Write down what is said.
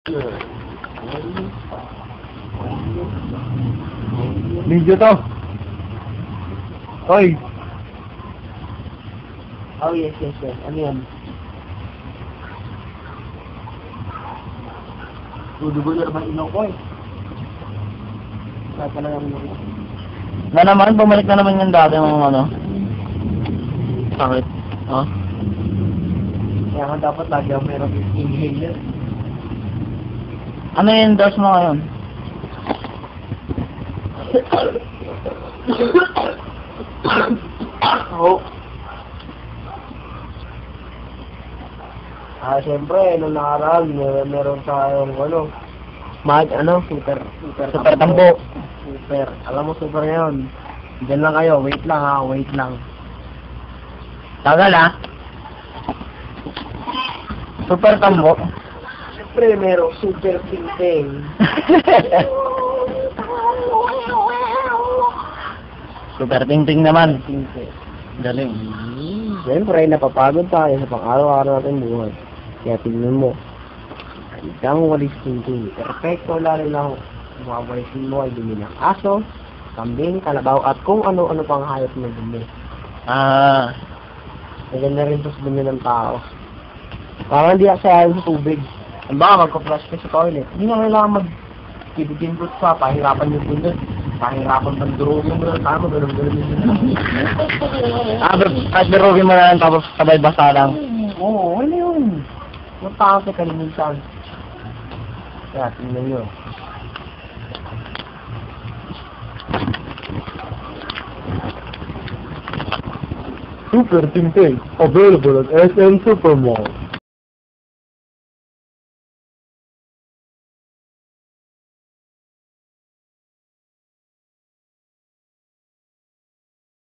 Video to. Hoy. Oh, yes. Ano yan? Dudugo na naman ilaw ko eh. Saka na lang yun. Na naman, bumalik na naman yung dati ng ano. Sakit. Oh. Kaya nga dapat lagi ako meron inhaler. Ano yung endorse mo ngayon? Oo. Siyempre, nung nakaraan, meron tayong super Tambo. Super. Alam mo, super ngayon. Diyan lang kayo, wait lang. Tagal ah. Super tambo. Siyempre, merong super ting-ting. Super ting-ting naman. Ting-ting. Galing. Siyempre, napapagod tayo sa pang-araw-araw natin buhay. Kaya tingnan mo. Ang walis ting-ting. Perfecto, lalo lang mga walisin mo ay dumi ng aso, kambing, kalabaw, at kung ano-ano pang hayop na dumi. Maganda rin ito sa dumi ng tao. Parang hindi aksayahin sa tubig. Baka magka-flush ka sa toilet. Hindi na kailangan mag-kibigimbot pa, pahirapan yung bundot. Pahirapan pang durugin mo lang tama, ganun yun. At birugin mo na lang tapos sabay basa lang. Oo, ano yun? Napakasay ka rin minsan. Kaya, tingnan nyo. Super ting-ting. Available at SM Supermall.